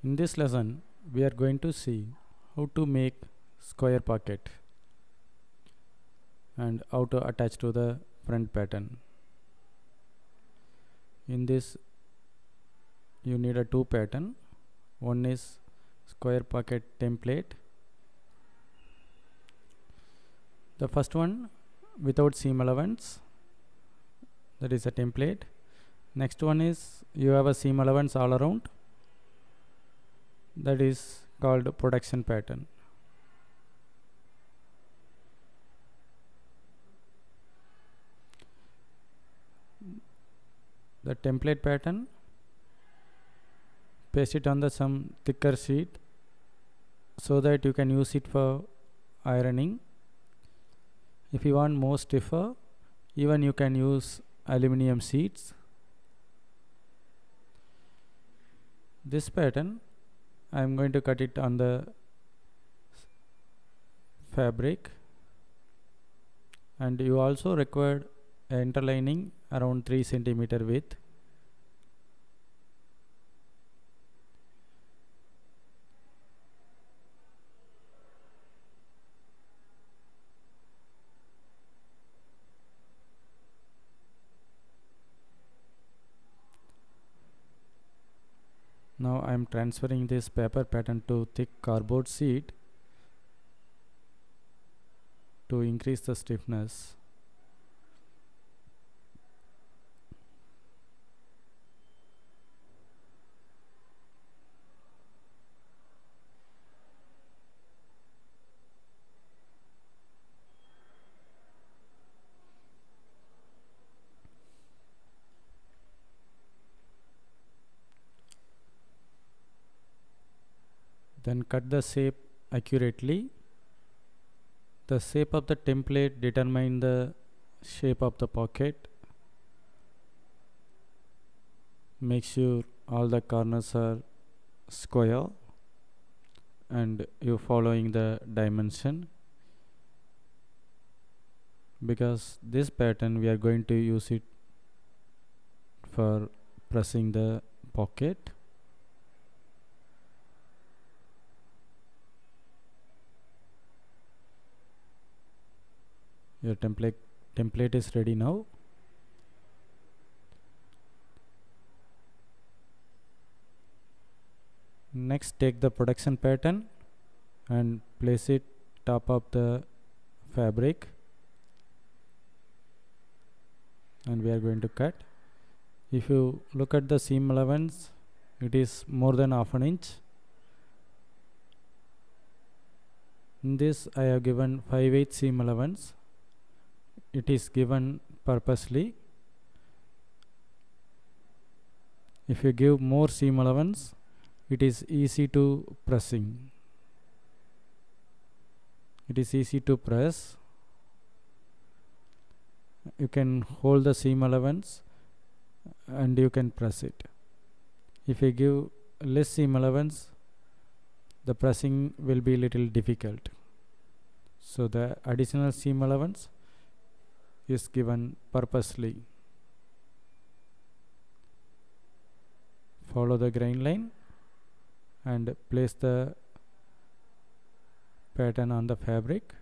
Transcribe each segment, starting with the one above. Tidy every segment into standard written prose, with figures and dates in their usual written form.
In this lesson, we are going to see how to make square pocket and how to attach to the front pattern. In this, you need a two pattern. One is square pocket template. The first one without seam allowance, that is a template. Next one is you have a seam allowance all around, that is called production pattern. The template pattern, paste it on the some thicker sheet so that you can use it for ironing. If you want more stiffer, even you can use aluminum sheets. This pattern, I am going to cut it on the fabric, and you also require an interlining around 3 cm width. Now I am transferring this paper pattern to thick cardboard sheet to increase the stiffness. Then cut the shape accurately. The shape of the template determines the shape of the pocket. Make sure all the corners are square and you following the dimension, because this pattern we are going to use it for pressing the pocket. Your template is ready now. Next, take the production pattern and place it top of the fabric, and we are going to cut. If you look at the seam allowance, it is more than half an inch. In this I have given 5/8 seam allowance. It is given purposely. If you give more seam allowance, it is easy to pressing. It is easy to press. You can hold the seam allowance and you can press it. If you give less seam allowance, the pressing will be little difficult. So the additional seam allowance is given purposely. Follow the grain line and place the pattern on the fabric.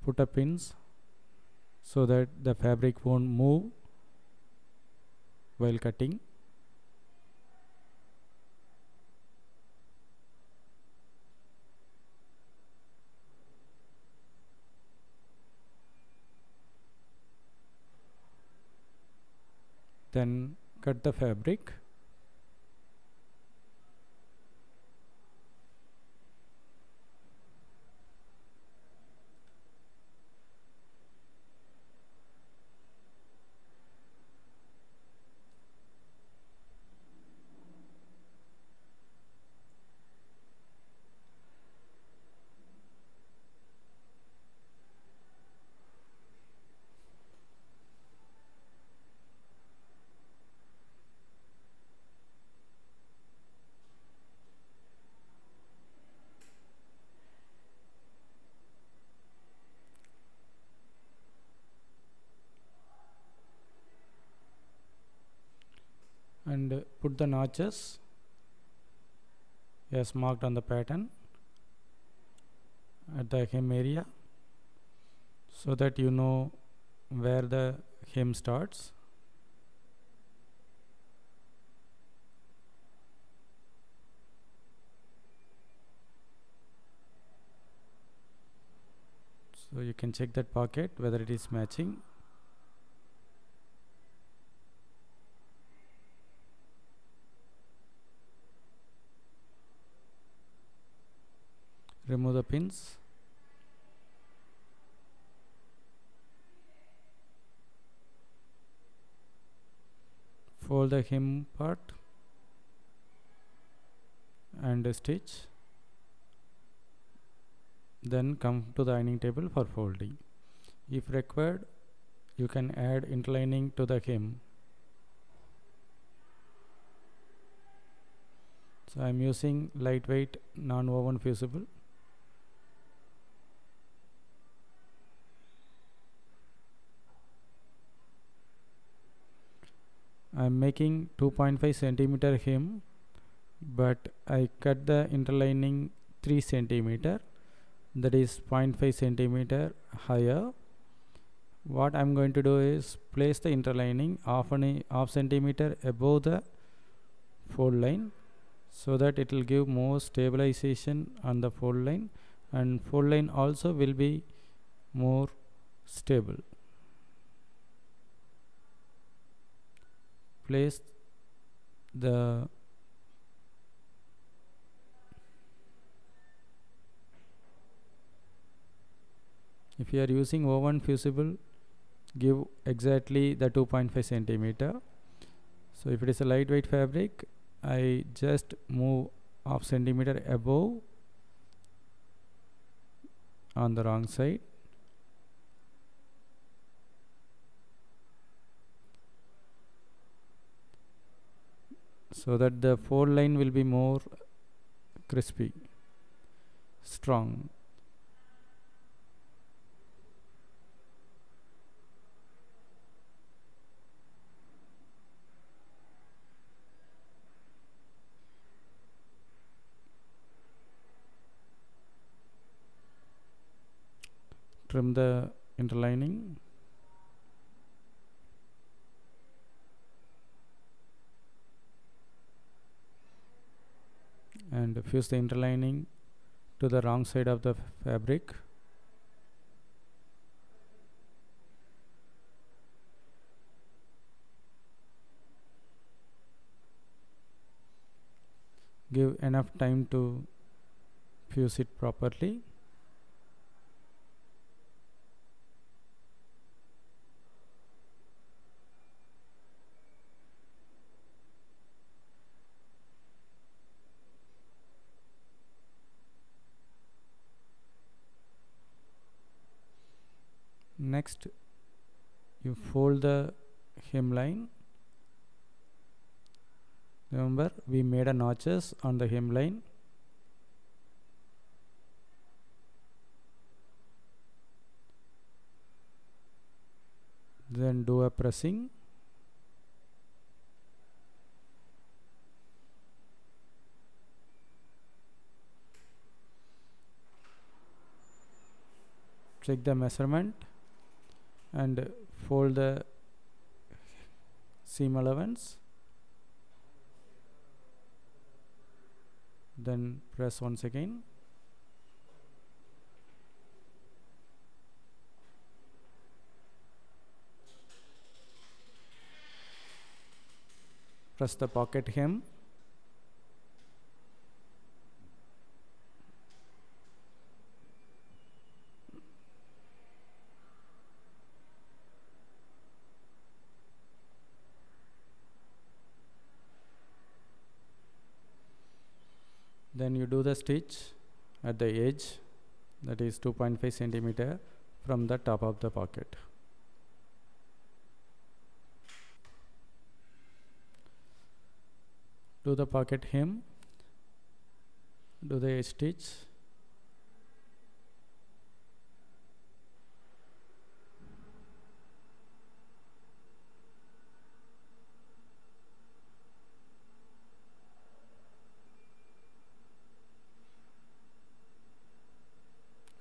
Put a pins so that the fabric won't move while cutting. Then cut the fabric. put the notches as marked on the pattern at the hem area, so that you know where the hem starts. So you can check that pocket whether it is matching. Remove the pins. Fold the hem part and stitch. Then come to the ironing table for folding. If required, you can add interlining to the hem. So I am using lightweight non-woven fusible. I am making 2.5 centimeter hem, but I cut the interlining 3 centimeter, that is 0.5 centimeter higher. What I am going to do is place the interlining half centimeter above the fold line, so that it will give more stabilization on the fold line, and fold line also will be more stable. Place the if you are using woven fusible, give exactly the 2.5 centimeter. So if it is a lightweight fabric, I just move half centimeter above on the wrong side. So that the fold line will be more crispy, strong. Trim the interlining. And fuse the interlining to the wrong side of the fabric. Give enough time to fuse it properly. Next, you fold the hemline. Remember, we made a notches on the hemline. Then do a pressing. Check the measurement and fold the seam allowance. Then press once again. Press the pocket hem. Then you do the stitch at the edge, that is 2.5 centimeter from the top of the pocket. Do the pocket hem, do the edge stitch.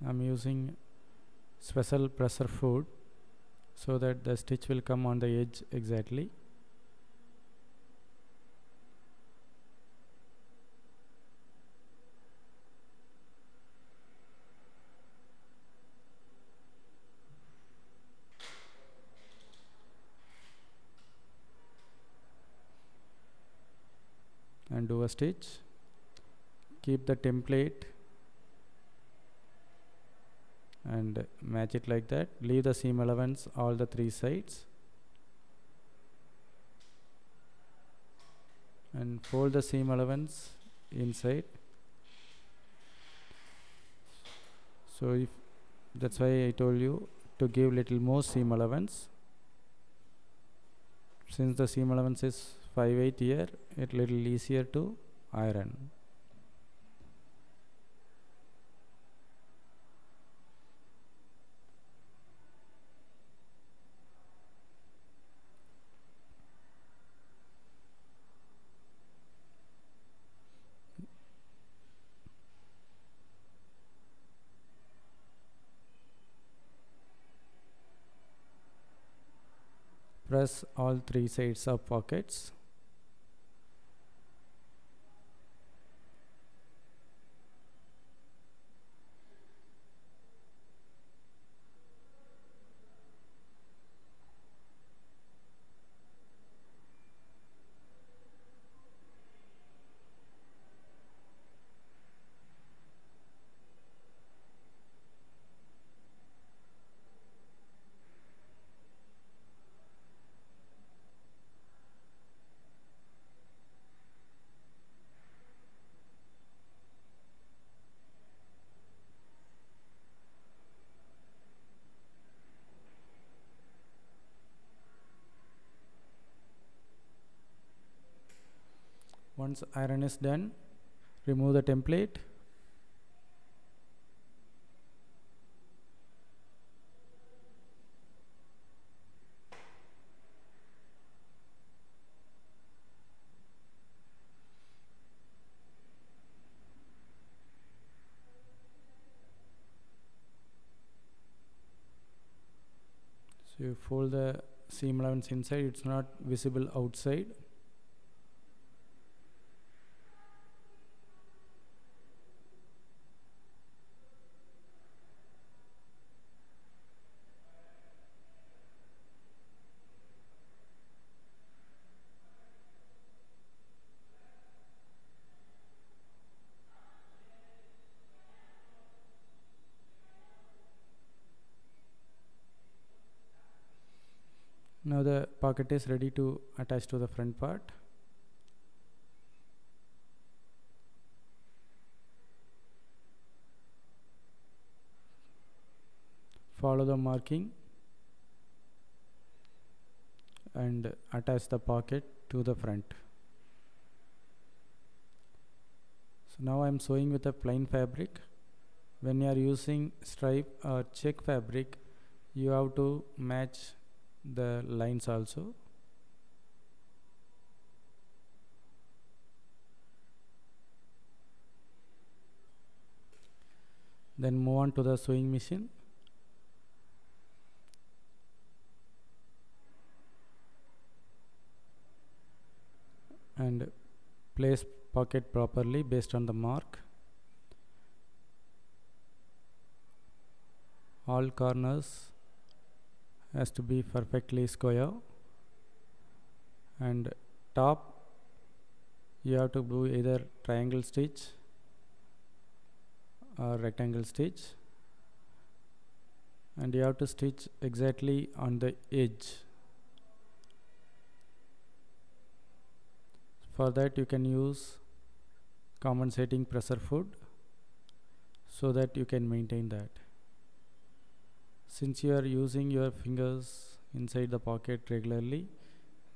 I'm using special pressure foot so that the stitch will come on the edge exactly. And do a stitch. Keep the template and match it like that. Leave the seam allowance all the three sides and fold the seam allowance inside. So if that's why I told you to give little more seam allowance. Since the seam allowance is 5/8 here, it little easier to iron. Press all three sides of pockets. Once iron is done, remove the template. So you fold the seam allowance inside, it's not visible outside. Now the pocket is ready to attach to the front part. Follow the marking and attach the pocket to the front. So now I am sewing with a plain fabric. When you are using stripe or check fabric, you have to match the lines also. Then move on to the sewing machine. And place pocket properly based on the mark. All corners has to be perfectly square, and top you have to do either triangle stitch or rectangle stitch, and you have to stitch exactly on the edge. For that you can use compensating pressure foot so that you can maintain that. Since you are using your fingers inside the pocket regularly,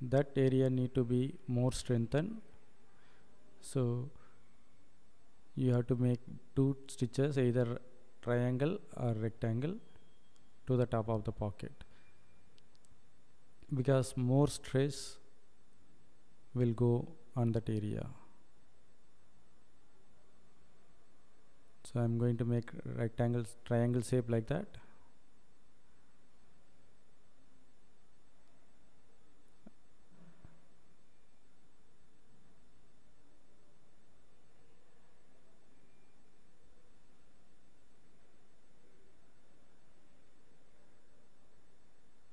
that area need to be more strengthened. So you have to make 2 stitches, either triangle or rectangle, to the top of the pocket, because more stress will go on that area. So I'm going to make rectangles, triangle shape like that.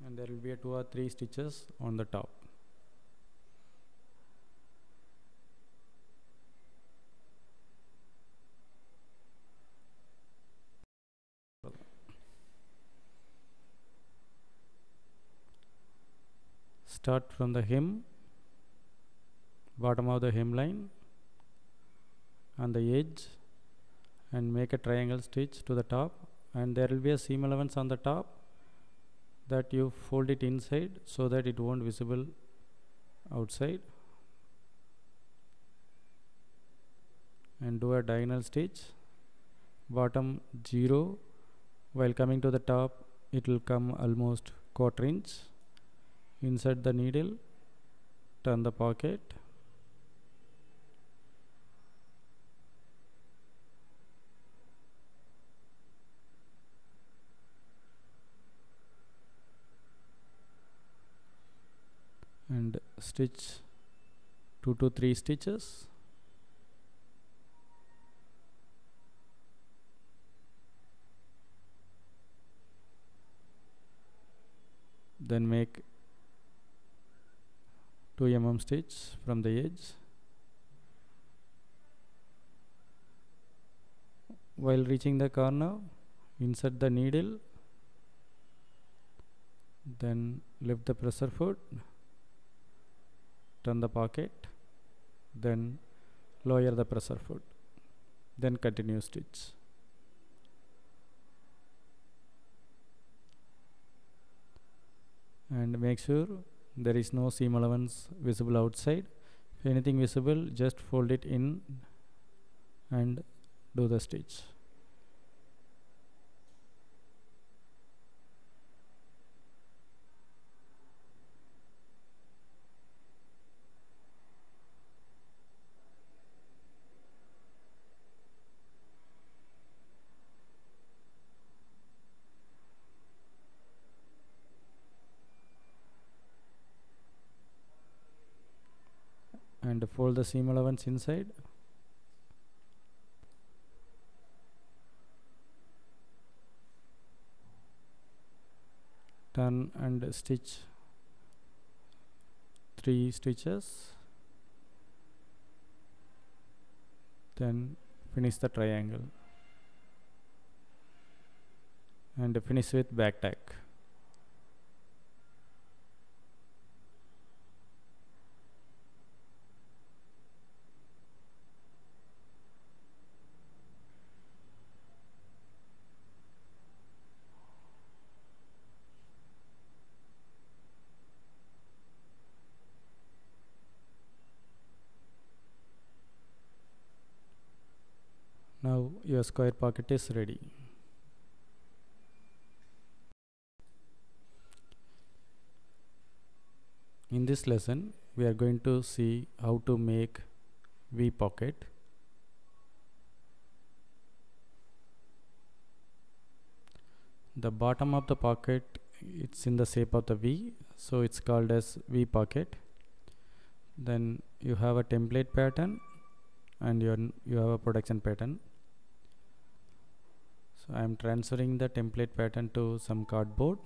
And there will be 2 or 3 stitches on the top. Start from the hem, bottom of the hemline on the edge, and make a triangle stitch to the top, and there will be a seam allowance on the top that you fold it inside so that it won't visible outside, and do a diagonal stitch, bottom 0, while coming to the top it will come almost 1/4 inch. Insert the needle, turn the pocket, and stitch 2 to 3 stitches. Then make 2 mm stitch from the edge. While reaching the corner, insert the needle, then lift the presser foot, turn the pocket, then lower the presser foot, then continue stitch. And make sure there is no seam allowance visible outside. If anything visible, just fold it in and do the stitch. And fold the seam allowance inside. Turn and stitch 3 stitches. Then finish the triangle and finish with back tack. Now your square pocket is ready. In this lesson, we are going to see how to make V pocket. The bottom of the pocket, it's in the shape of the V, so it's called as V pocket. Then you have a template pattern and you have a production pattern. So I am transferring the template pattern to some cardboard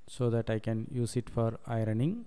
so that I can use it for ironing.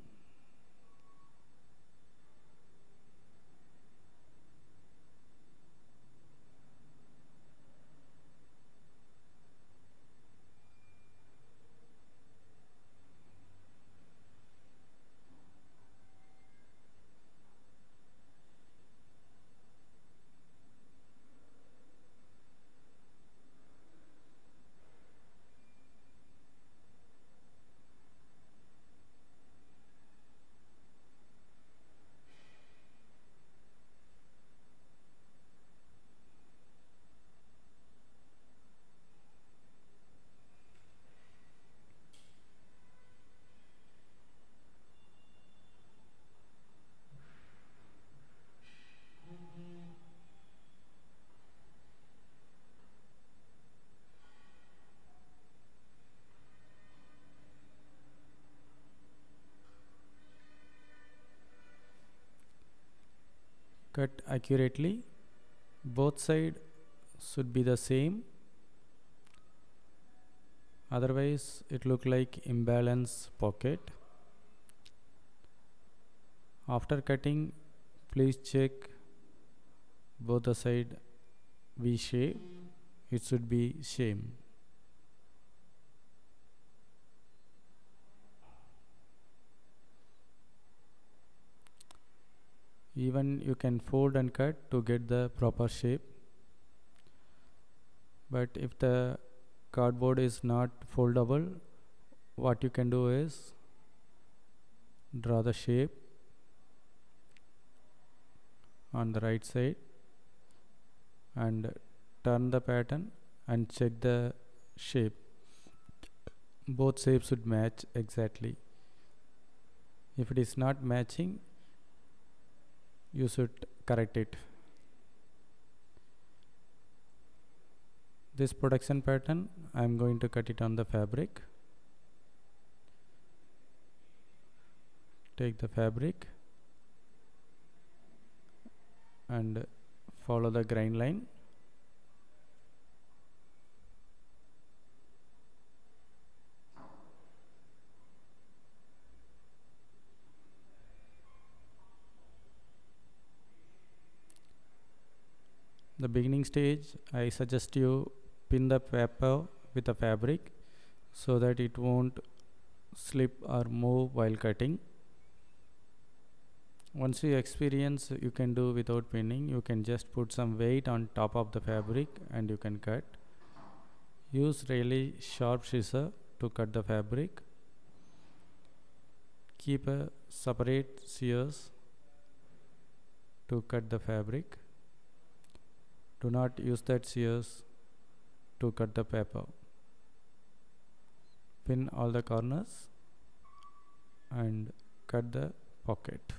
cut accurately. Both sides should be the same, otherwise it look like imbalance pocket. After cutting, please check both the side V shape. It should be same. Even you can fold and cut to get the proper shape. But if the cardboard is not foldable, what you can do is draw the shape on the right side and turn the pattern and check the shape. Both shapes should match exactly. If it is not matching, you should correct it. This production pattern, I am going to cut it on the fabric. Take the fabric and follow the grind line. The beginning stage, I suggest you pin the paper with the fabric so that it won't slip or move while cutting. Once you experience you can do without pinning, you can just put some weight on top of the fabric and you can cut. Use really sharp scissor to cut the fabric. Keep a separate shears to cut the fabric. Do not use that shears to cut the paper. Pin all the corners and cut the pocket.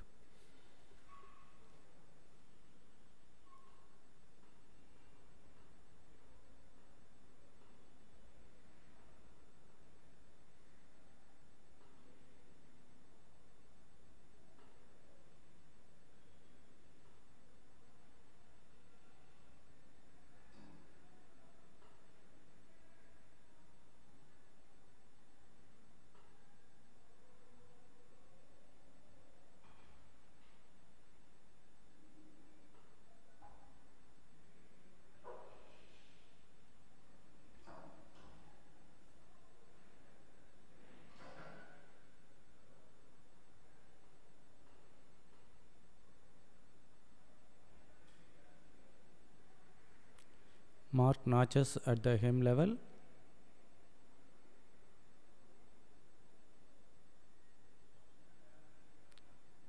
Mark notches at the hem level.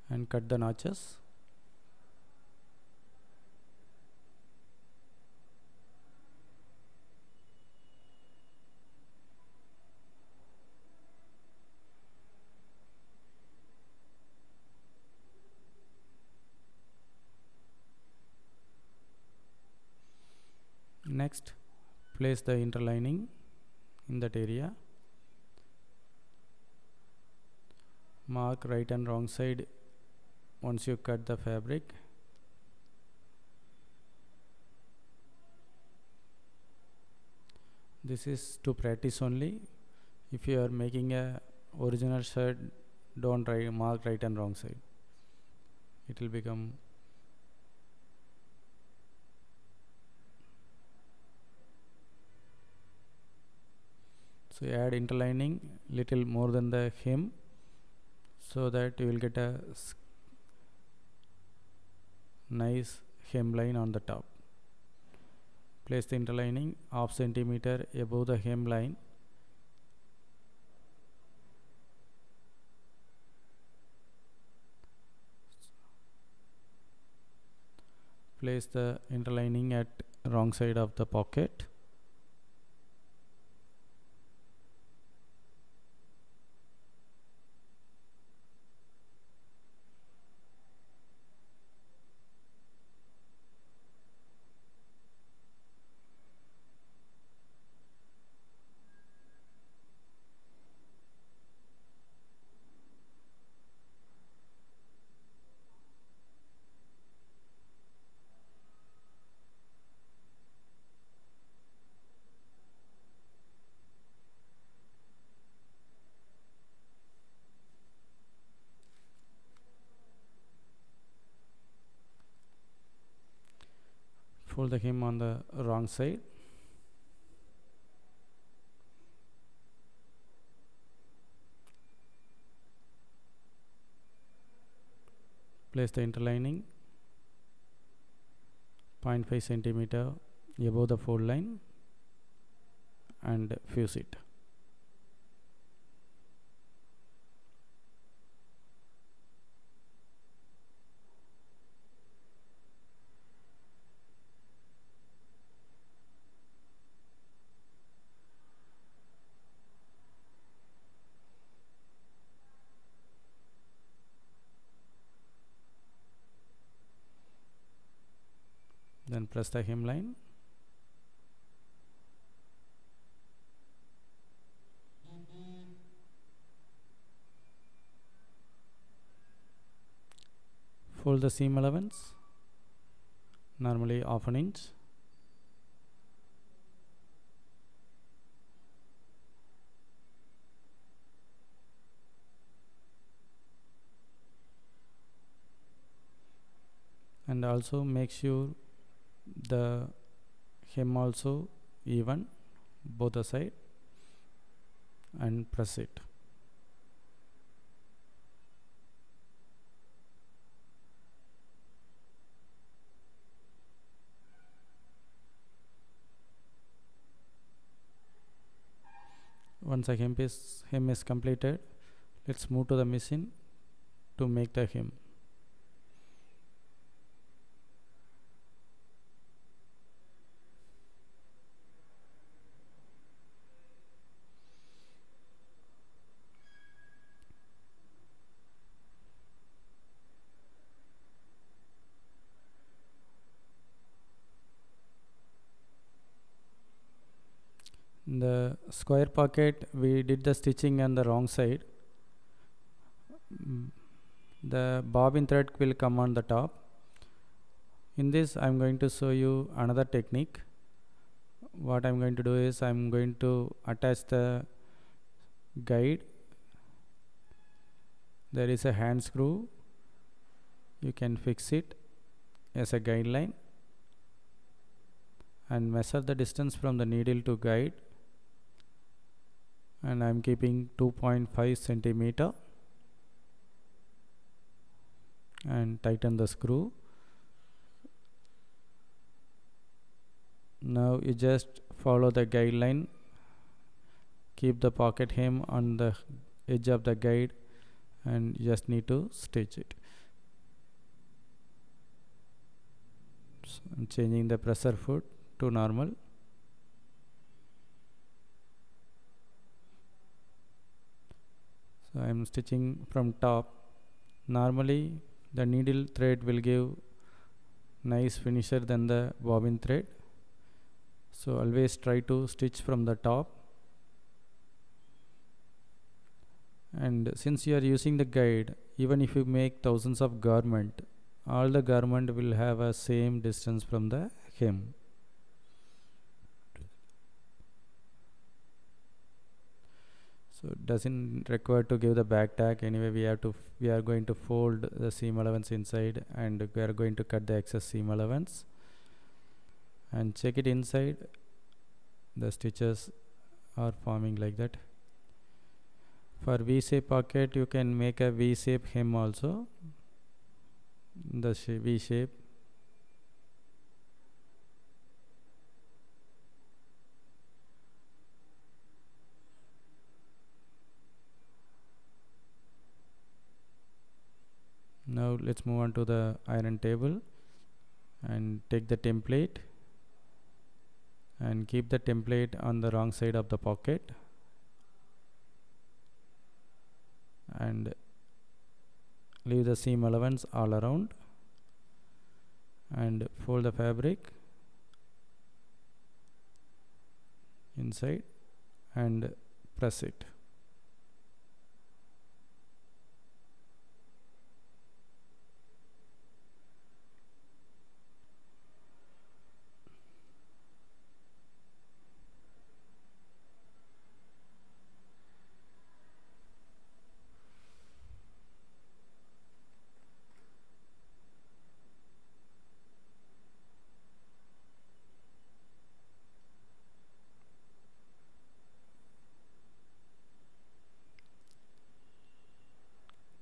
And cut the notches. Next, place the interlining in that area. Mark right and wrong side once you cut the fabric. This is to practice only. If you are making a original shirt, don't mark right and wrong side. It will become so you add interlining little more than the hem so that you will get a nice hemline on the top. Place the interlining half centimeter above the hemline. Place the interlining at wrong side of the pocket. fold the hem on the wrong side. Place the interlining 0.5 centimeter above the fold line and fuse it. Then press the hemline. Fold the seam allowance, normally half an inch. And also make sure the hem also even both the side and press it. Once the hem is completed, let's move to the machine to make the hem. The square pocket, we did the stitching on the wrong side. The bobbin thread will come on the top. In this, I am going to show you another technique. What I am going to do is I am going to attach the guide. There is a hand screw. You can fix it as a guideline and measure the distance from the needle to guide. And I am keeping 2.5 centimeter and tighten the screw. Now you just follow the guideline, keep the pocket hem on the edge of the guide and you just need to stitch it. So I'm changing the pressure foot to normal. So I am stitching from top. Normally the needle thread will give nice finisher than the bobbin thread. So always try to stitch from the top. And since you are using the guide, even if you make thousands of garment, all the garment will have a same distance from the hem. So it doesn't require to give the back tack. Anyway, we are going to fold the seam allowance inside and we are going to cut the excess seam allowance and check it inside. The stitches are forming like that. For V-shape pocket, you can make a V-shape hem also. The V-shape. Now let's move on to the iron table and take the template and keep the template on the wrong side of the pocket and leave the seam allowance all around and fold the fabric inside and press it.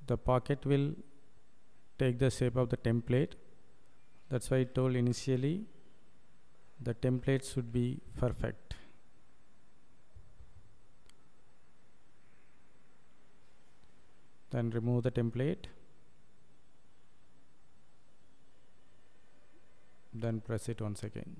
the pocket will take the shape of the template. That's why I told initially the template should be perfect. Then remove the template, then press it once again.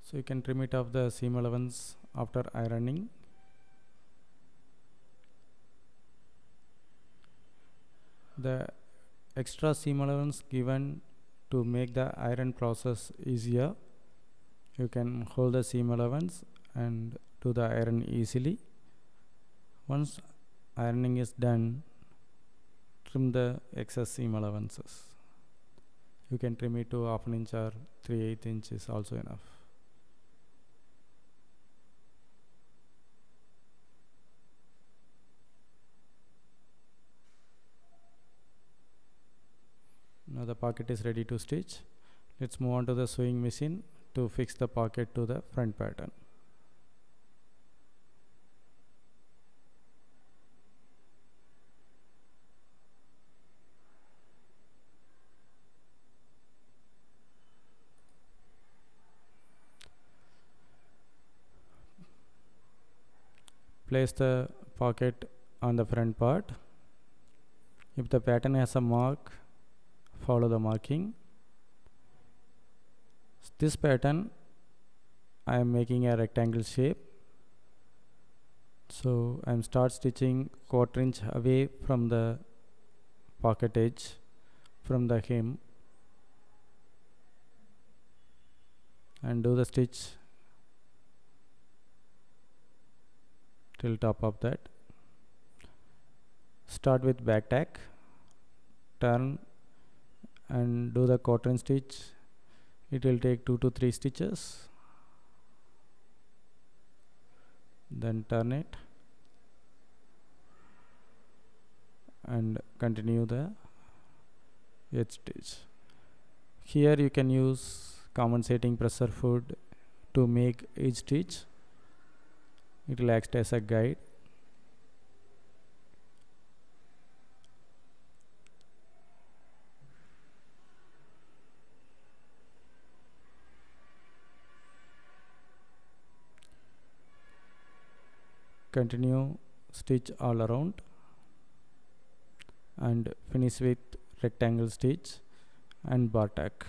So you can trim it off the seam allowance after ironing. The extra seam allowance given to make the iron process easier. You can hold the seam allowance and do the iron easily. Once ironing is done, trim the excess seam allowances. You can trim it to 1/2 inch or 3/8 inches also enough. Now the pocket is ready to stitch. Let's move on to the sewing machine to fix the pocket to the front pattern. Place the pocket on the front part. If the pattern has a mark, follow the marking. This pattern I am making a rectangle shape, so I am start stitching 1/4 inch away from the pocket edge from the hem and do the stitch till top of that. Start with back tack, turn and do the 1/4 inch stitch. It will take 2 to 3 stitches. Then turn it and continue the edge stitch. Here you can use compensating pressure foot to make edge stitch. It will act as a guide. Continue stitch all around and finish with rectangle stitch and bar tack.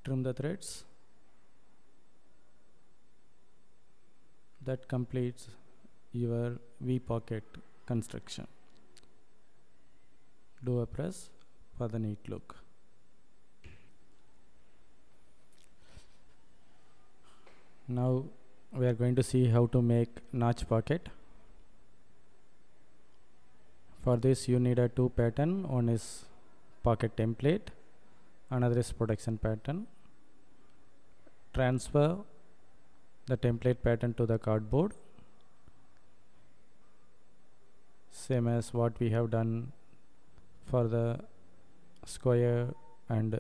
Trim the threads. That completes your V pocket construction. Do a press for the neat look. Now we are going to see how to make notch pocket. For this you need a two pattern. One is pocket template, another is protection pattern. Transfer the template pattern to the cardboard, same as what we have done for the square and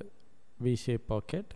V-shape pocket.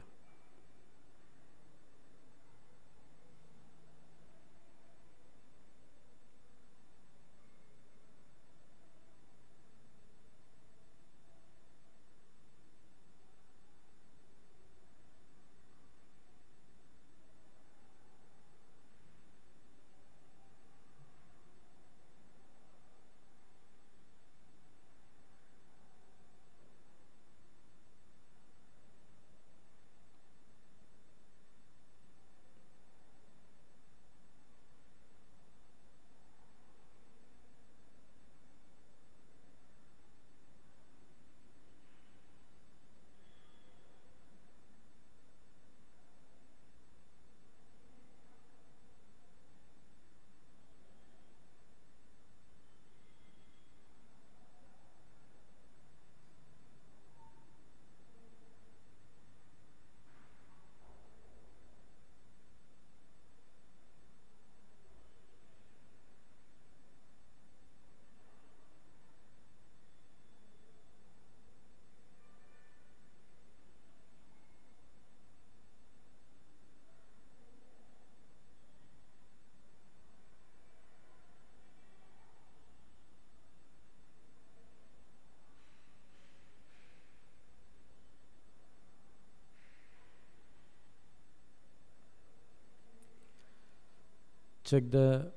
Check the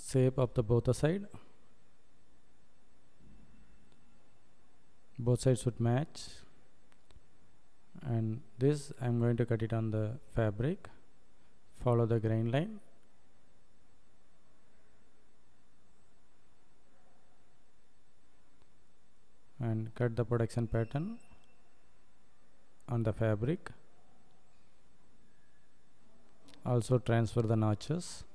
shape of the both side. Both sides should match, and this I'm going to cut it on the fabric. Follow the grain line. And cut the protection pattern on the fabric. Also transfer the notches.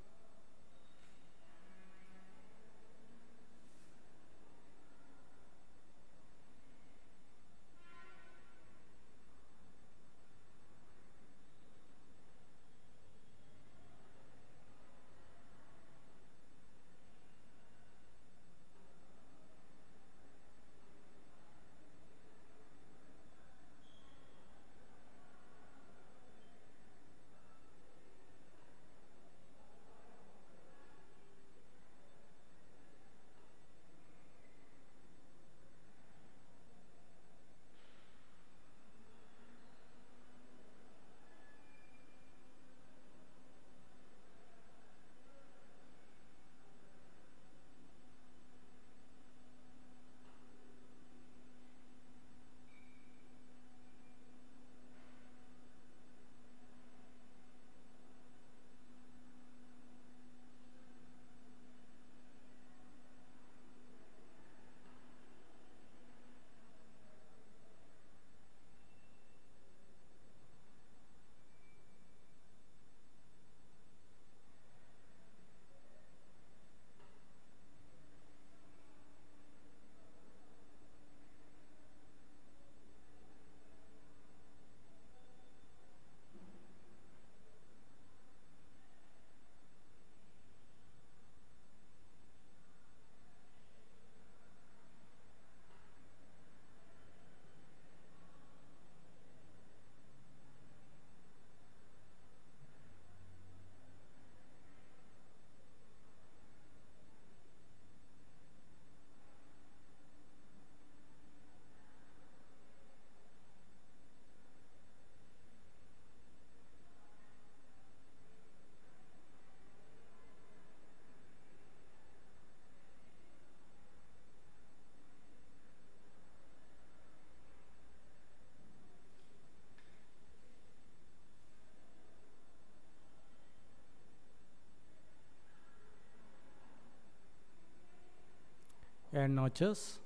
And notches.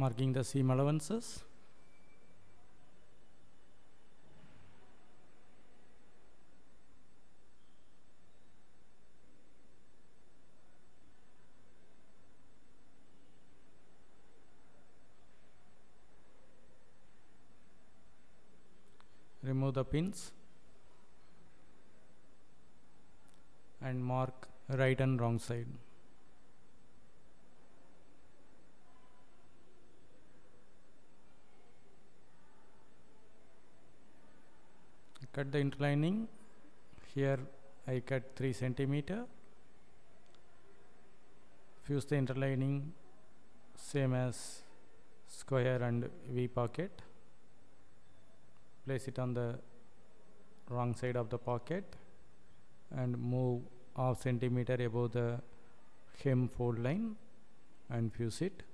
marking the seam allowances. Remove the pins and mark right and wrong side. Cut the interlining. Here I cut 3 centimeter. Fuse the interlining same as square and V pocket. Place it on the wrong side of the pocket and move half centimeter above the hem fold line and fuse it.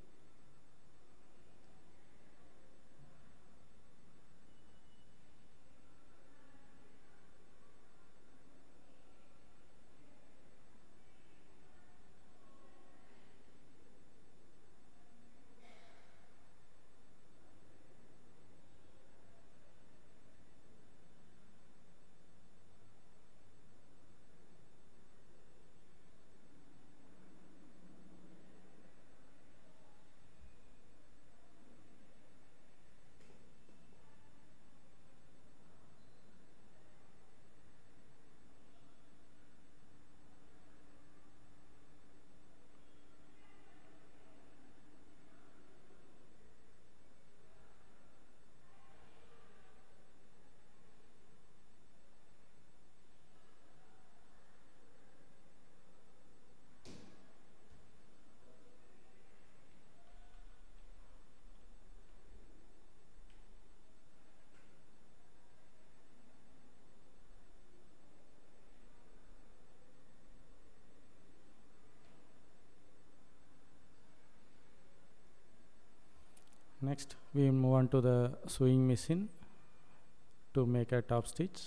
Next we move on to the sewing machine to make a top stitch,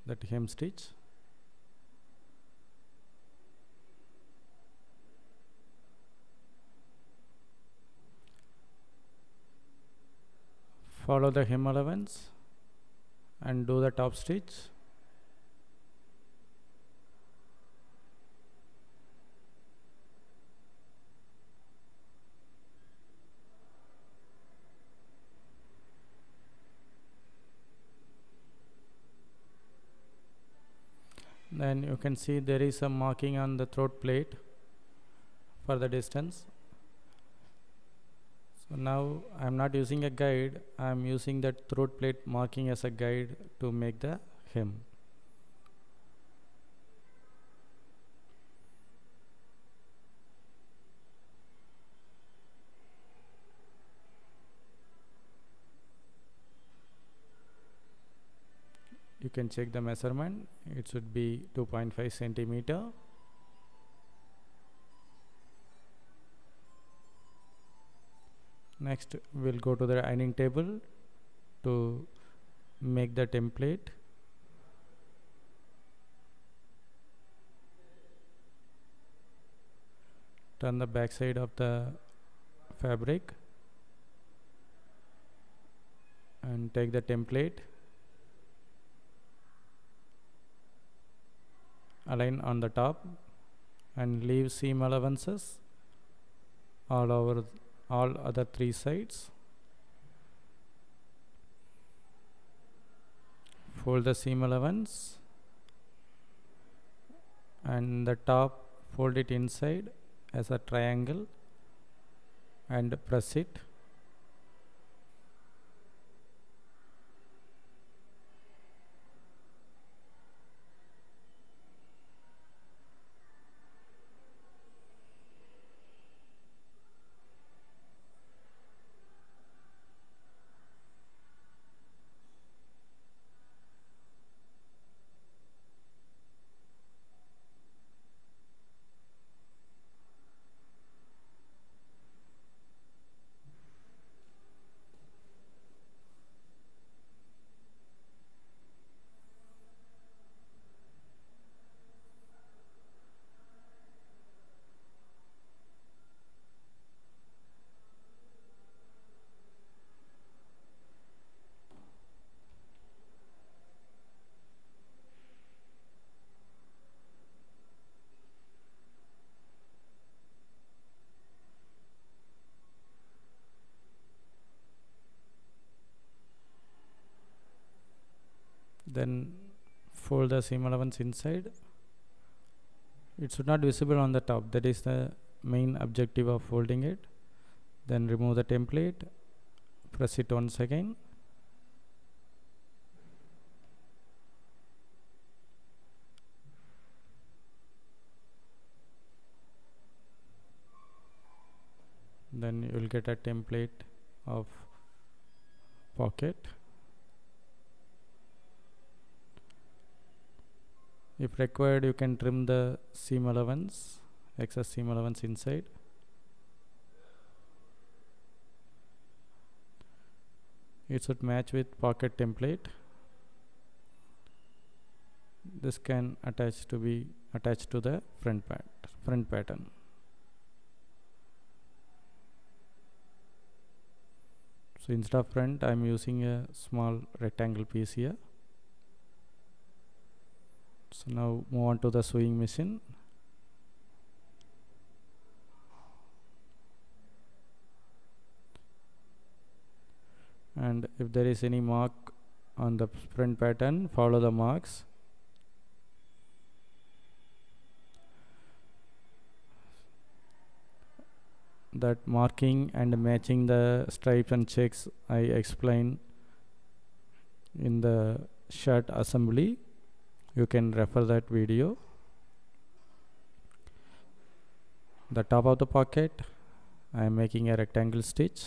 that hem stitch. Follow the hem allowance and do the top stitch. Then you can see there is a marking on the throat plate for the distance. So now I am not using a guide, I am using that throat plate marking as a guide to make the hem. You can check the measurement, it should be 2.5 centimeter. Next we'll go to the ironing table to make the template. Turn the back side of the fabric and take the template, align on the top and leave seam allowances all over all other 3 sides. Fold the seam allowance and the top fold it inside as a triangle and press it. Then fold the seam allowance inside. It should not visible on the top. That is the main objective of folding it. Then remove the template, press it once again. Then you will get a template of pocket. If required, you can trim the seam allowance, excess seam allowance inside. It should match with pocket template. This can be attached to the front pattern. So instead of front, I am using a small rectangle piece here. So now move on to the sewing machine. And if there is any mark on the front pattern, follow the marks. That marking and matching the stripes and checks I explain in the shirt assembly. You can refer that video. The top of the pocket, I am making a rectangle stitch.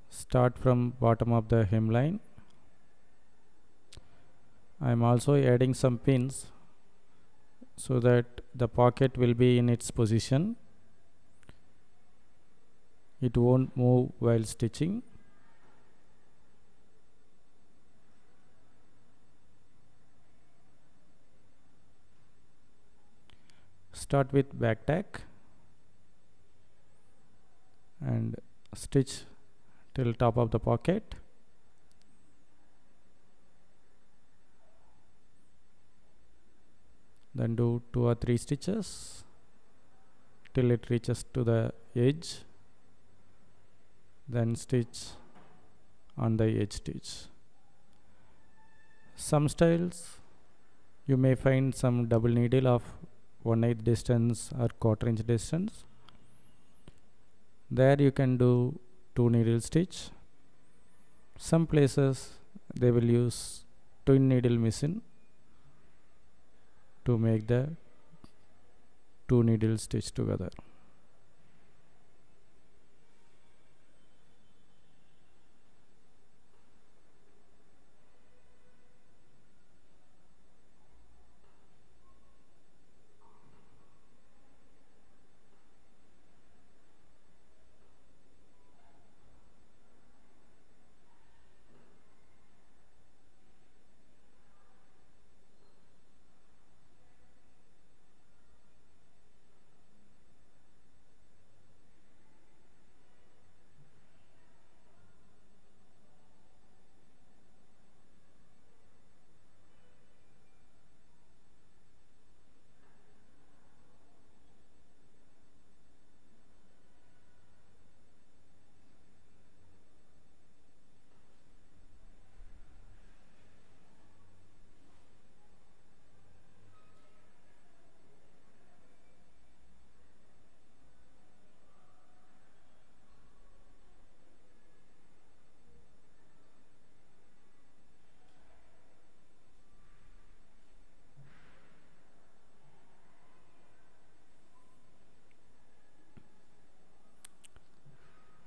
Start from bottom of the hemline. I am also adding some pins so that the pocket will be in its position. It won't move while stitching. Start with back tack and stitch till top of the pocket. Then do 2 or 3 stitches till it reaches to the edge. Then stitch on the edge stitch. Some styles you may find some double needle of 1/8 distance or 1/4 inch distance. There you can do 2 needle stitch. Some places they will use twin needle machine to make the 2 needle stitch together.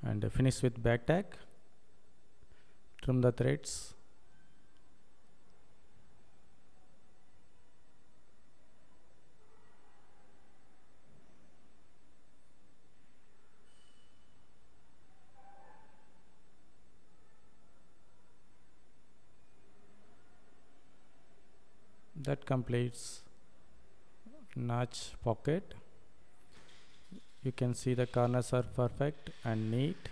And finish with back tack. Trim the threads. That completes notch pocket. You can see the corners are perfect and neat.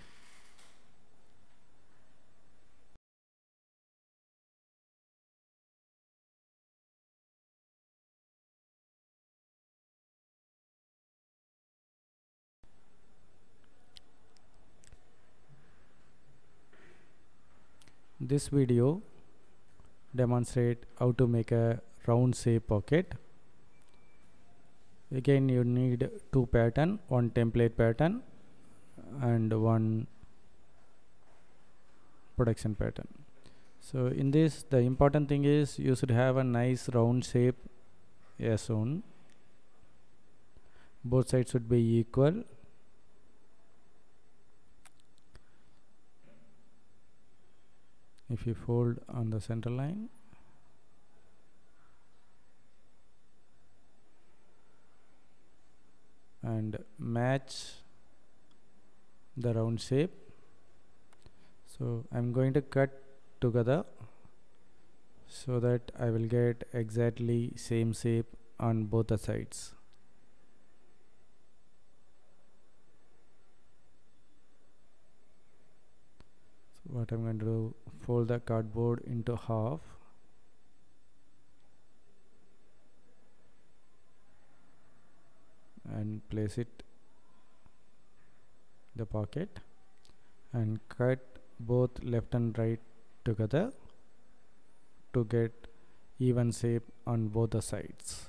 This video demonstrate how to make a round shape pocket. Again, you need two pattern, one template pattern and one production pattern. So in this, the important thing is you should have a nice round shape as shown. Both sides should be equal. If you fold on the center line, and match the round shape. So I'm going to cut together so that I will get exactly same shape on both the sides. So what I'm going to do, fold the cardboard into half and place it the pocket and cut both left and right together to get even shape on both the sides.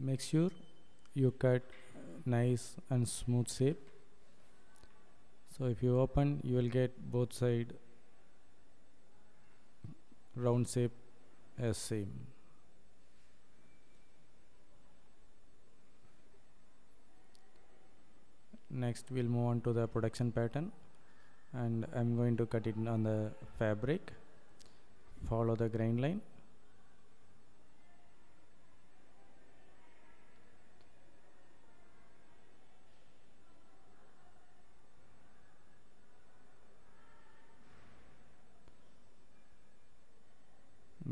Make sure you cut nice and smooth shape. So if you open, you will get both side round shape as same. Next we'll move on to the production pattern, and I'm going to cut it on the fabric. Follow the grain line.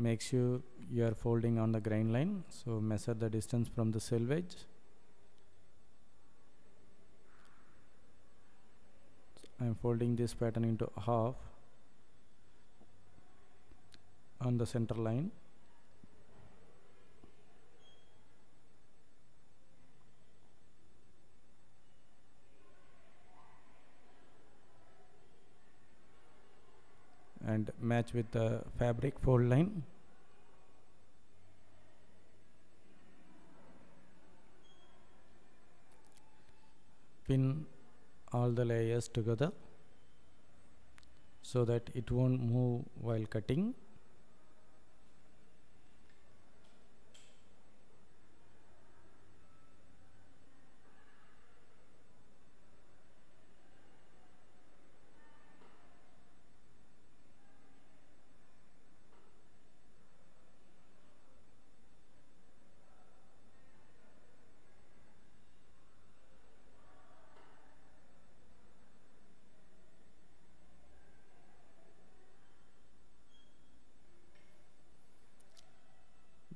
Make sure you are folding on the grain line, so measure the distance from the selvage. I am folding this pattern into half on the center line. And match with the fabric fold line. Pin all the layers together so that it won't move while cutting.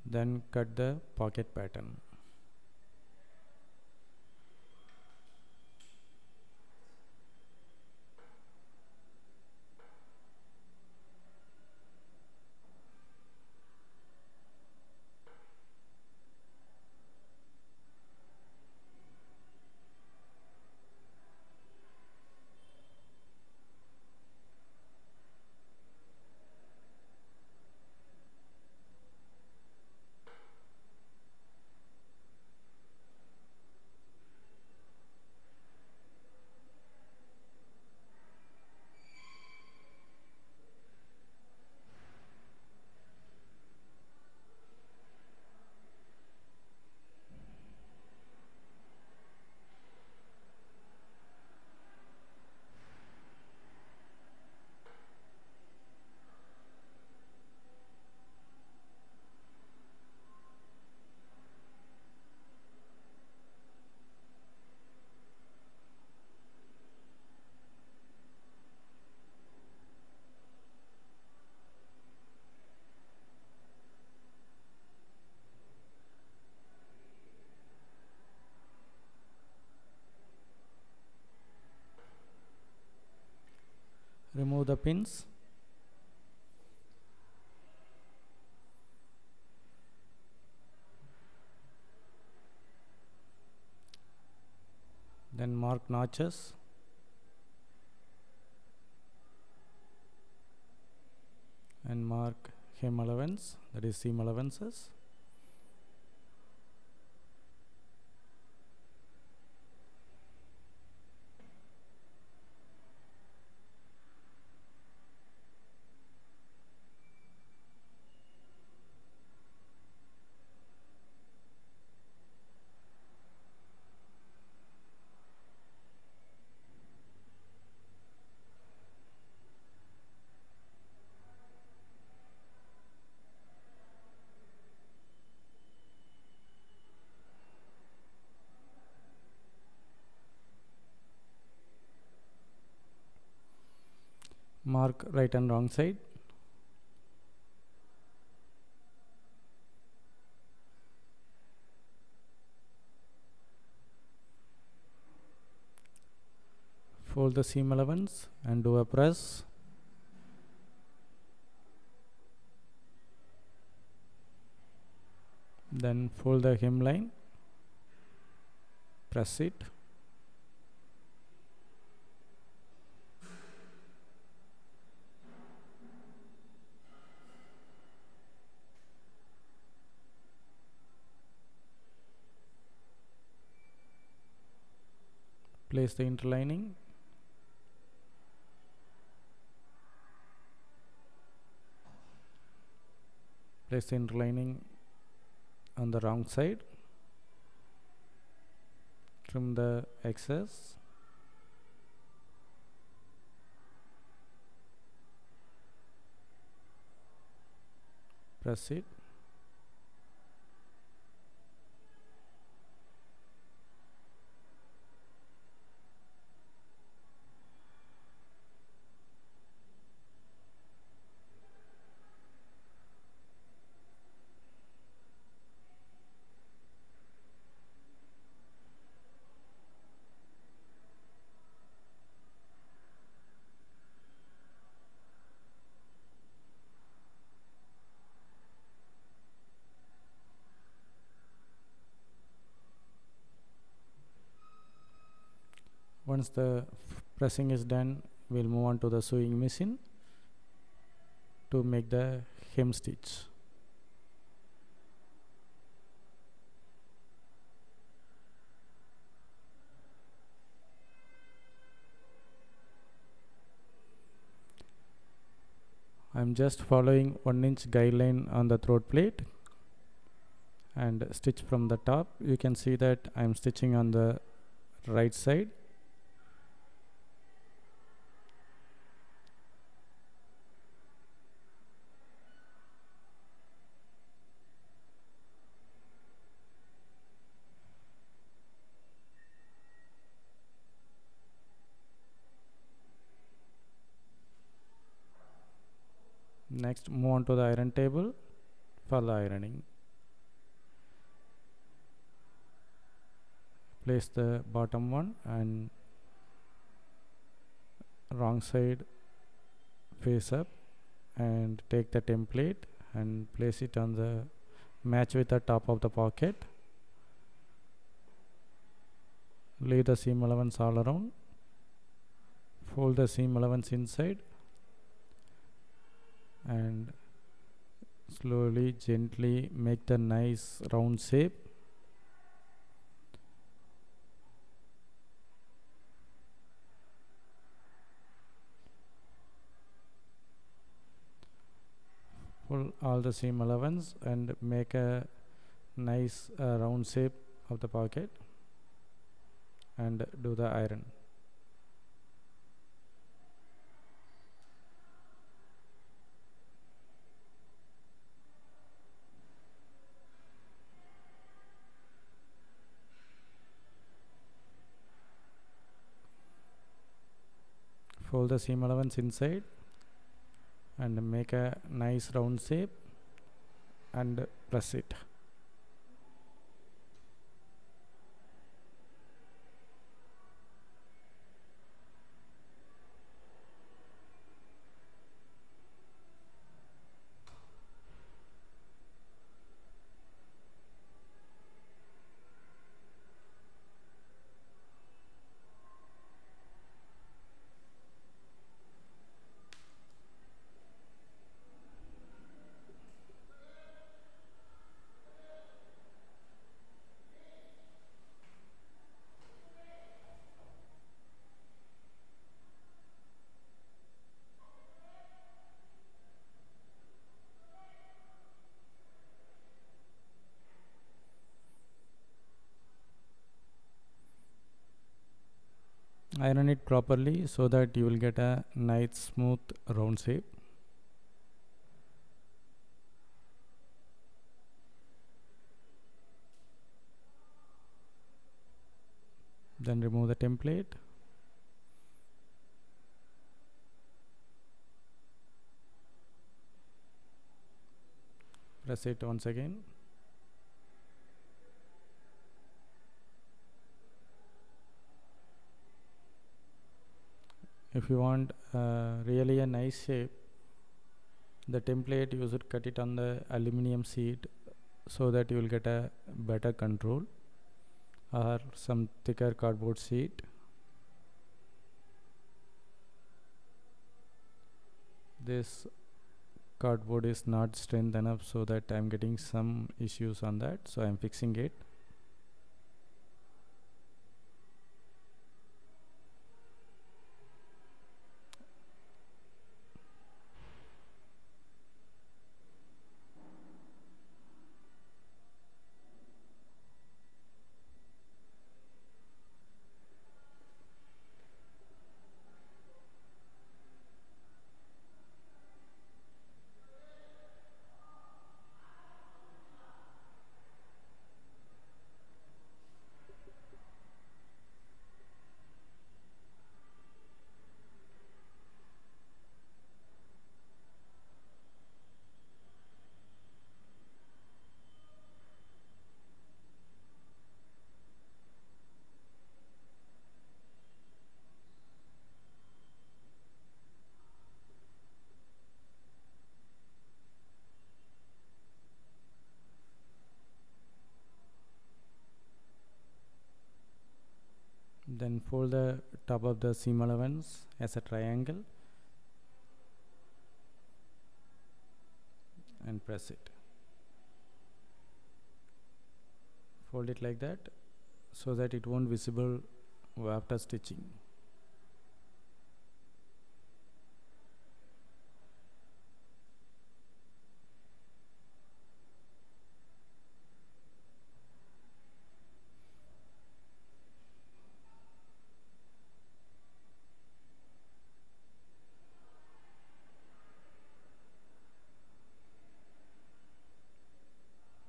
Then cut the pocket pattern. remove the pins. Then mark notches. And mark hem allowance, that is seam allowances. Mark right and wrong side. Fold the seam allowance and do a press. Then fold the hem line, press it. Place the interlining. Place the interlining on the wrong side. Trim the excess. Press it. Once the pressing is done, we'll move on to the sewing machine to make the hem stitch. I'm just following 1 inch guideline on the throat plate and stitch from the top. You can see that I'm stitching on the right side. Next, move on to the iron table for the ironing. Place the bottom one and wrong side face up, and take the template and place it on the match with the top of the pocket. Leave the seam allowance all around. Fold the seam allowance inside and slowly, gently make the nice round shape. Pull all the seam allowance and make a nice round shape of the pocket and do the iron. Fold the seam allowance inside and make a nice round shape and press it. Iron it properly so that you will get a nice smooth round shape. Then remove the template. Press it once again. If you want really a nice shape, the template you should cut it on the aluminium sheet so that you will get a better control, or some thicker cardboard sheet. This cardboard is not strength enough, so that I am getting some issues on that, so I am fixing it. Then fold the top of the seam allowance as a triangle and press it. Fold it like that so that it won't visible after stitching.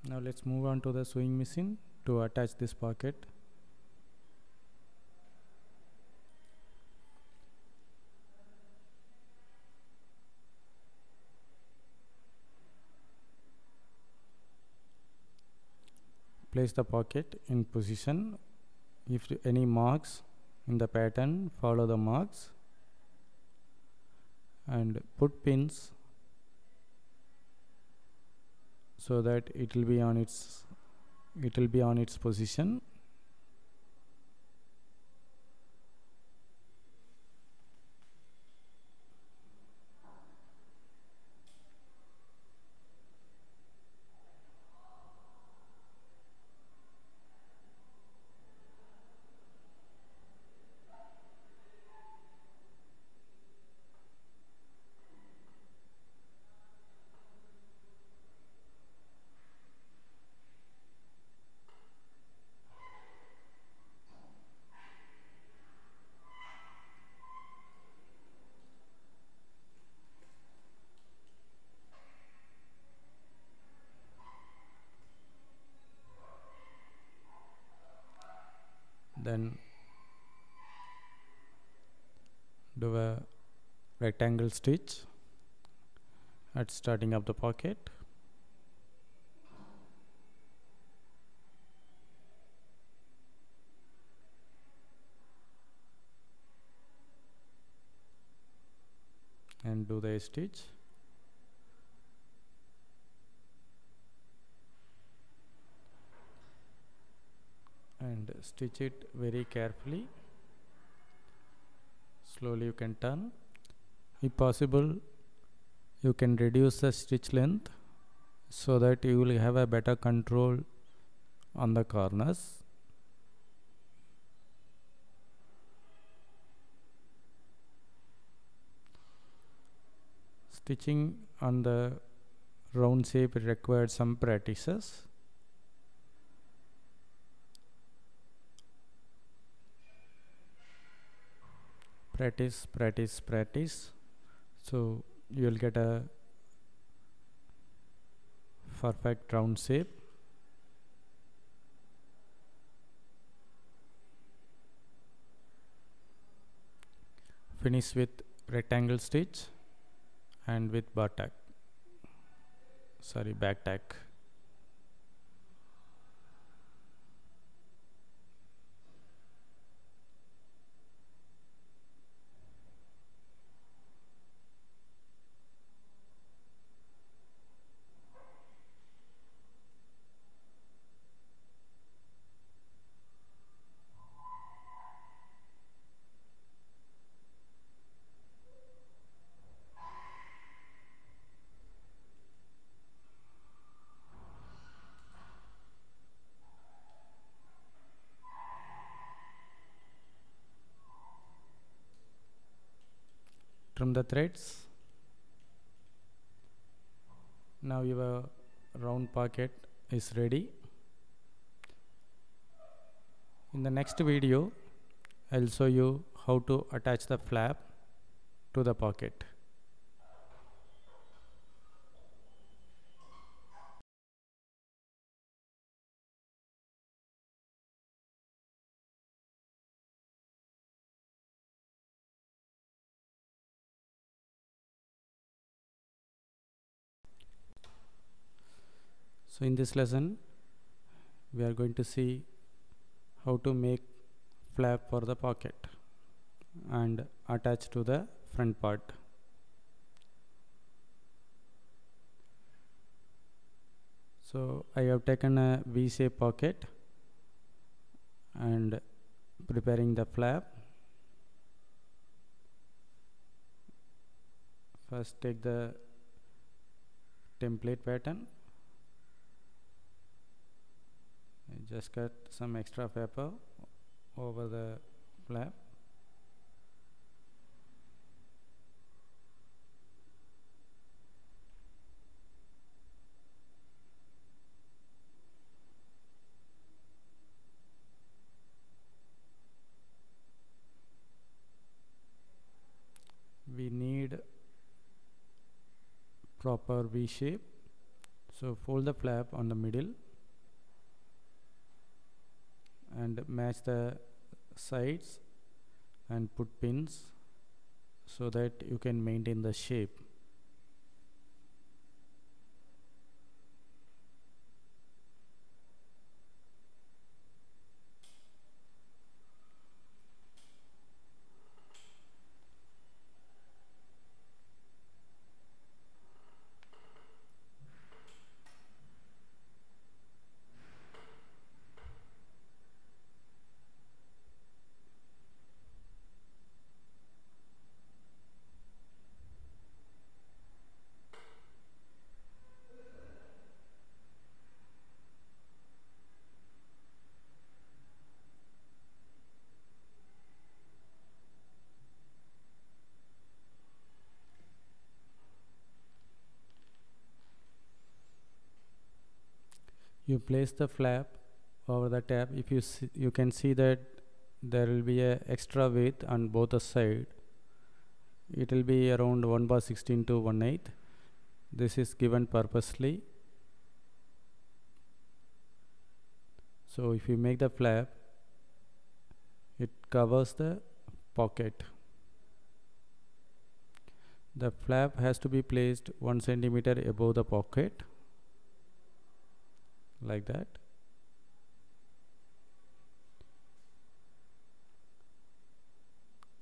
Now let's move on to the sewing machine to attach this pocket. Place the pocket in position. If any marks in the pattern, follow the marks and put pins so that it will be on its position. Then do a rectangle stitch at starting of the pocket. And do the stitch. And stitch it very carefully. Slowly you can turn. If possible, you can reduce the stitch length so that you will have a better control on the corners. Stitching on the round shape required some practices. practice, practice, practice. So you will get a perfect round shape. Finish with rectangle stitch and with back tack. Trim the threads. Now your round pocket is ready. In the next video, I'll show you how to attach the flap to the pocket. So in this lesson, we are going to see how to make flap for the pocket and attach to the front part. So I have taken a V-shaped pocket and preparing the flap. First take the template pattern. I just cut some extra paper over the flap. We need proper V shape, so fold the flap on the middle and match the sides and put pins so that you can maintain the shape. You place the flap over the tab. If you can see that there will be a extra width on both the side. It will be around 1/16 to 1/8. This is given purposely. So if you make the flap, it covers the pocket. The flap has to be placed 1 centimeter above the pocket, like that.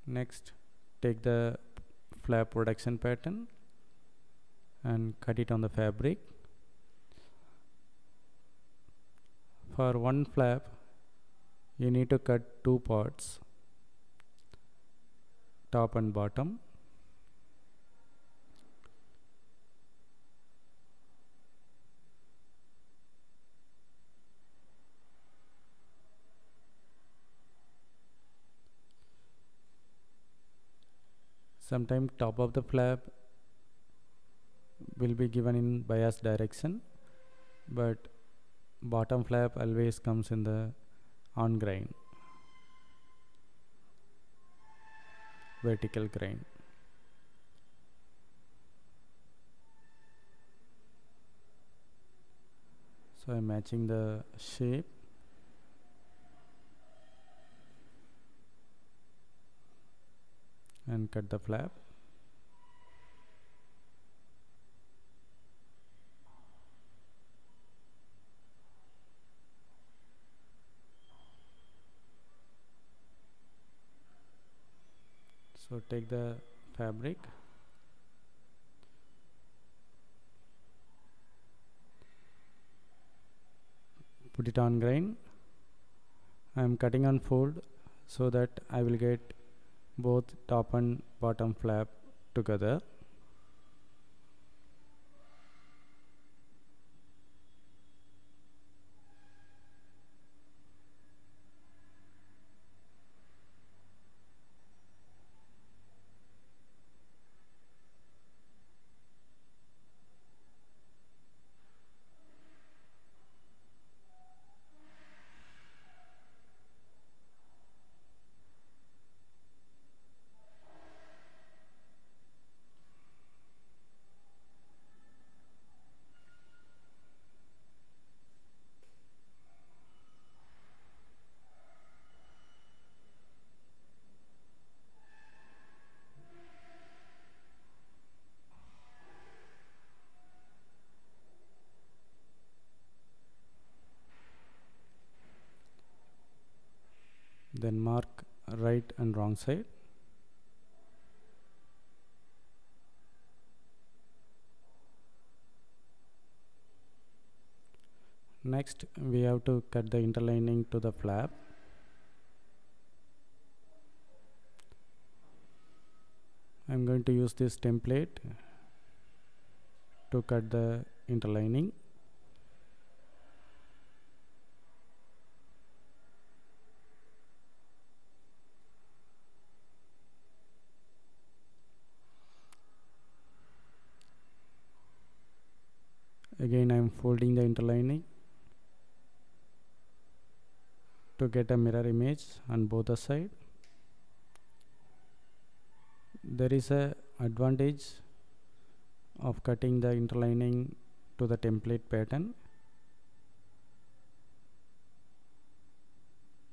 Next, take the flap production pattern and cut it on the fabric. For one flap, you need to cut two parts, top and bottom. Sometimes top of the flap will be given in bias direction, but bottom flap always comes in the on grain. vertical grain. So I'm matching the shape. And cut the flap. So take the fabric, put it on grain. I am cutting on fold so that I will get both top and bottom flap together. Then mark right and wrong side. Next, we have to cut the interlining to the flap. I'm going to use this template to cut the interlining. Again, I am folding the interlining to get a mirror image on both the sides. There is a advantage of cutting the interlining to the template pattern.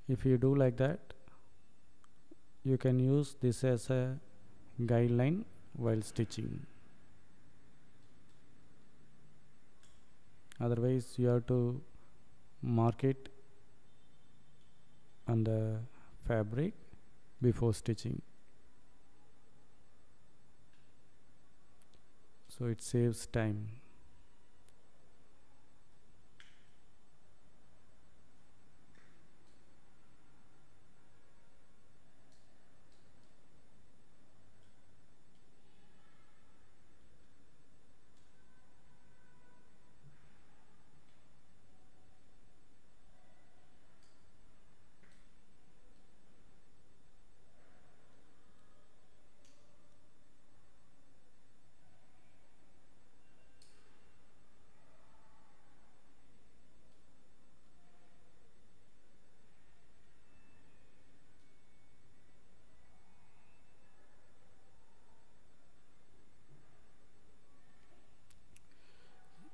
If you do like that, you can use this as a guideline while stitching. Otherwise, you have to mark it on the fabric before stitching. So it saves time.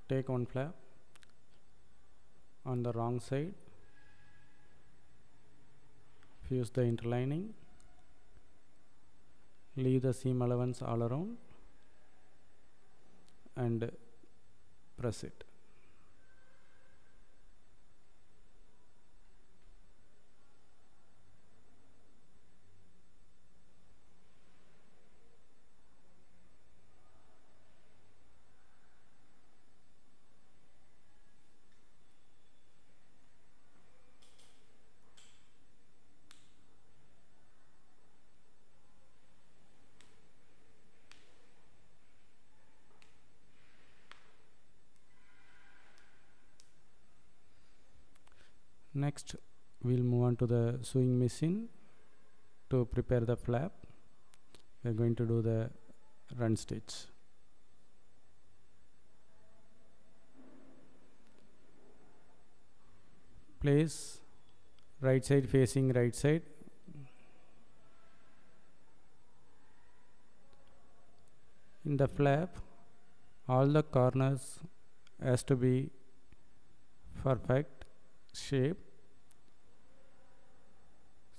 Take one flap on the wrong side, fuse the interlining, leave the seam allowance all around and press it. Next, we'll move on to the sewing machine to prepare the flap. We are going to do the run stitch. Place right side facing right side. In the flap, all the corners has to be perfect shape.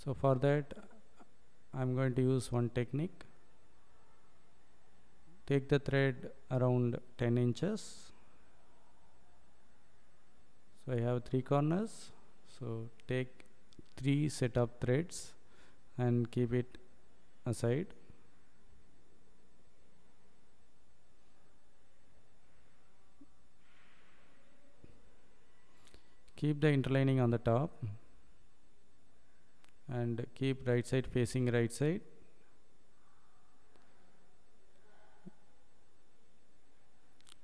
So for that I'm going to use one technique. Take the thread around 10 inches. So I have 3 corners. So take 3 set of threads and keep it aside. Keep the interlining on the top and keep right side facing right side.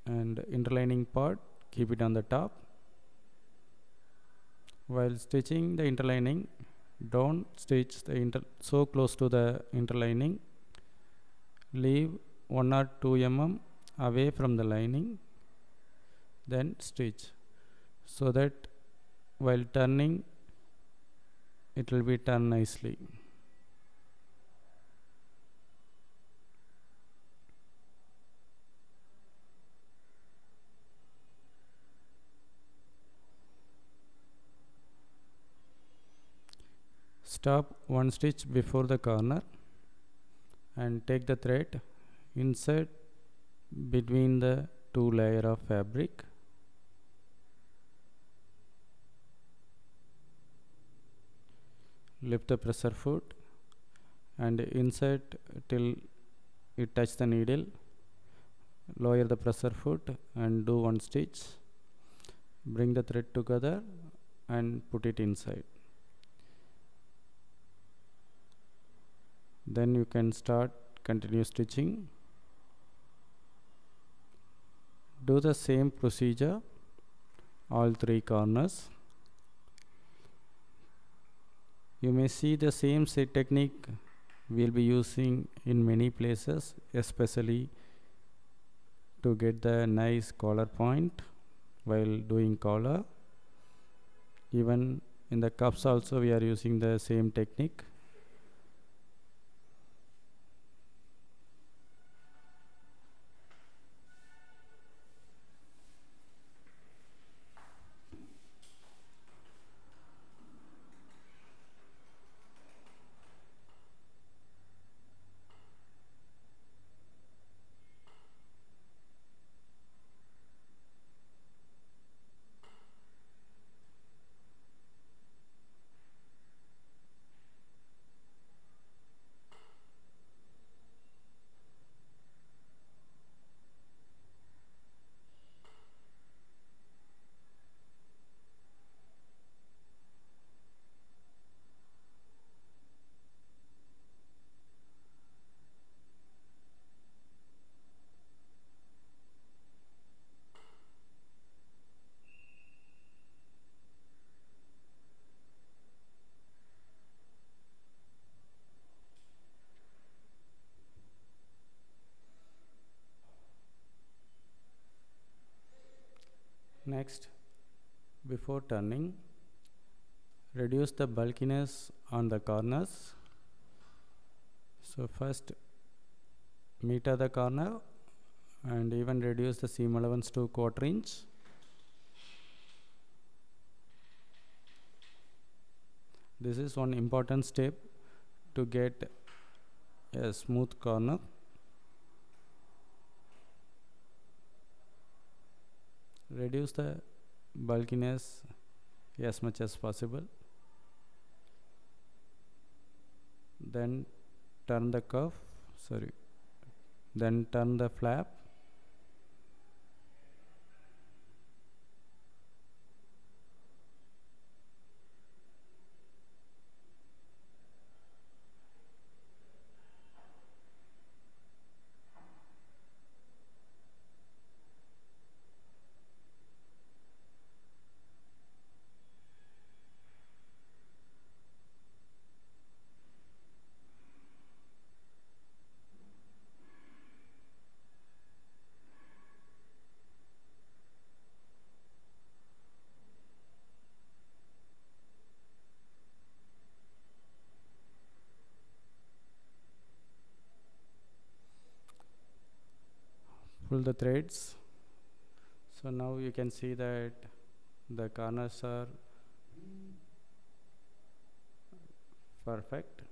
And interlining part, keep it on the top. While stitching the interlining, don't stitch the so close to the interlining. Leave 1 or 2 mm away from the lining, then stitch, so that while turning it will be turned nicely. Stop 1 stitch before the corner and take the thread, insert between the 2 layers of fabric. Lift the presser foot and insert till it touches the needle. Lower the presser foot and do 1 stitch. Bring the thread together and put it inside. Then you can start continue stitching. Do the same procedure all 3 corners. You may see the same technique we'll be using in many places, especially to get the nice collar point while doing collar. Even in the cuffs also we are using the same technique. Next, before turning, reduce the bulkiness on the corners. So first meter the corner and even reduce the seam allowance to 1/4 inch. This is one important step to get a smooth corner. Reduce the bulkiness as much as possible. Then turn the cuff, then turn the flap. pull the threads. So now you can see that the corners are perfect.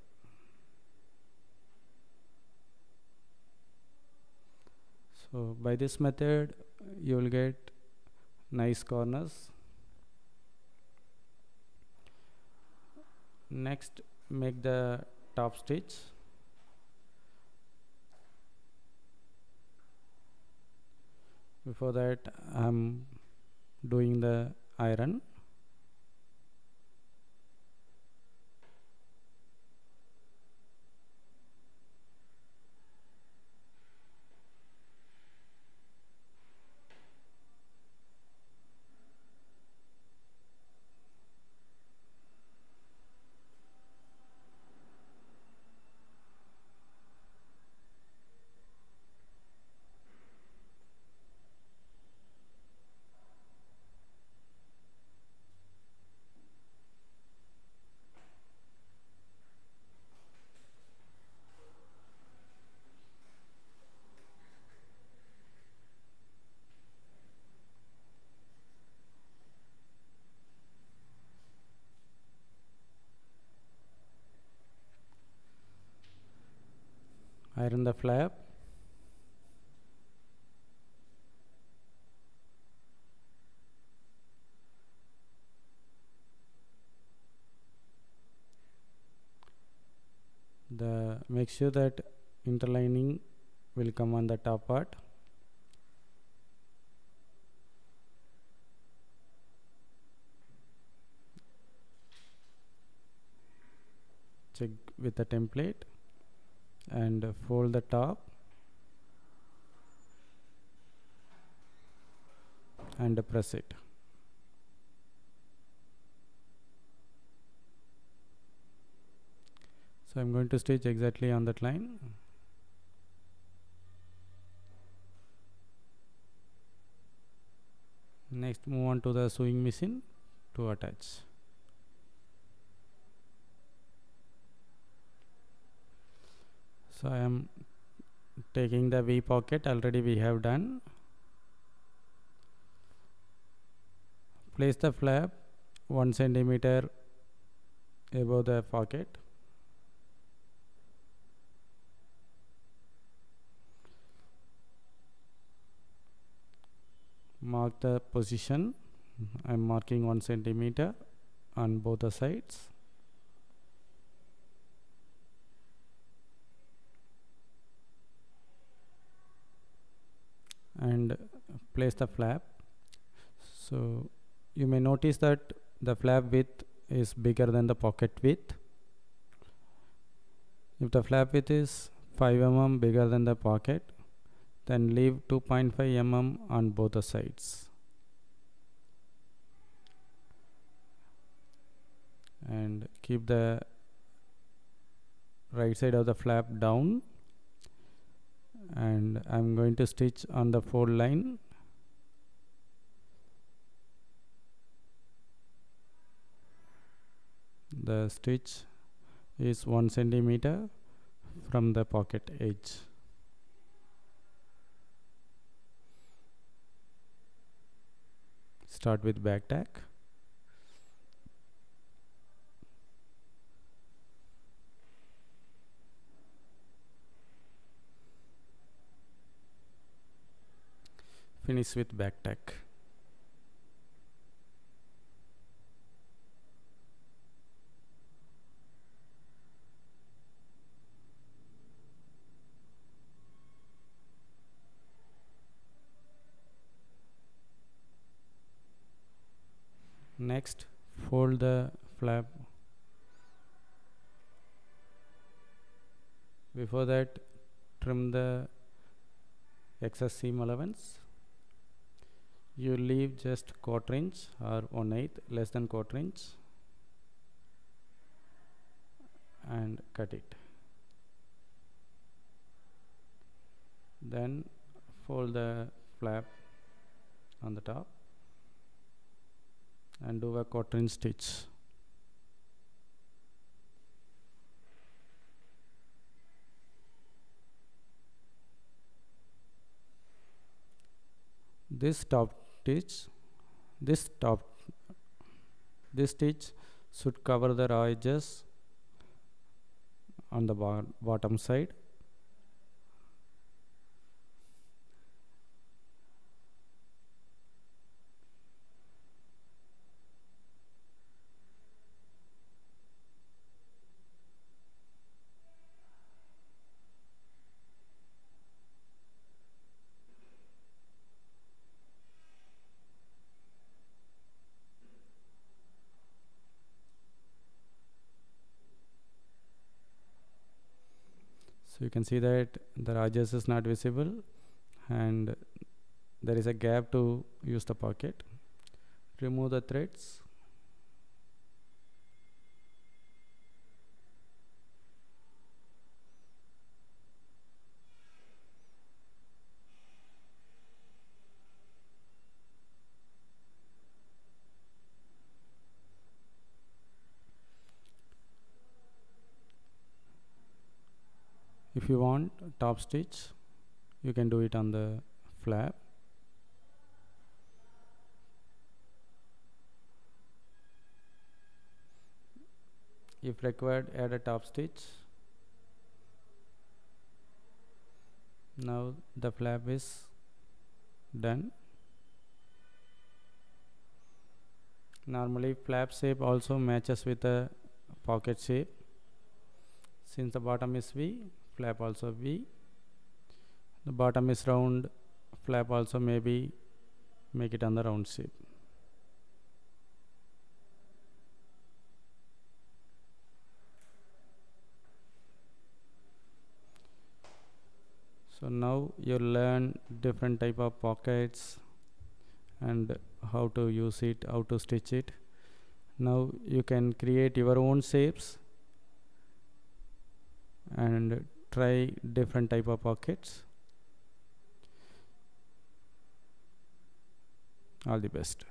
So by this method you will get nice corners. Next, make the top stitch. Before that, I'm doing the iron. Iron the flap. Make sure that interlining will come on the top part. Check with the template and fold the top and press it. So I'm going to stitch exactly on that line. Next, move on to the sewing machine to attach. So I am taking the V pocket, already we have done. Place the flap 1 centimeter above the pocket. Mark the position. I am marking 1 centimeter on both the sides. And place the flap. So you may notice that the flap width is bigger than the pocket width. If the flap width is 5 mm bigger than the pocket, then leave 2.5 mm on both the sides. And keep the right side of the flap down. And I'm going to stitch on the fold line. The stitch is 1 centimeter from the pocket edge. Start with back tack. Finish with back tack. Next, fold the flap. Before that, trim the excess seam allowance. You leave just 1/4 inch or 1/8, less than 1/4 inch, and cut it. Then fold the flap on the top and do a 1/4 inch stitch. this top stitch, this stitch should cover the raw edges on the bottom side. So you can see that the edges is not visible and there is a gap to use the pocket. Remove the threads. If you want top stitch, you can do it on the flap. If required, add a top stitch. Now the flap is done. Normally flap shape also matches with the pocket shape. Since the bottom is V, flap also V. The bottom is round, flap also maybe make it on the round shape. So now you learn different type of pockets and how to use it, how to stitch it. Now you can create your own shapes and try different type of pockets. All the best.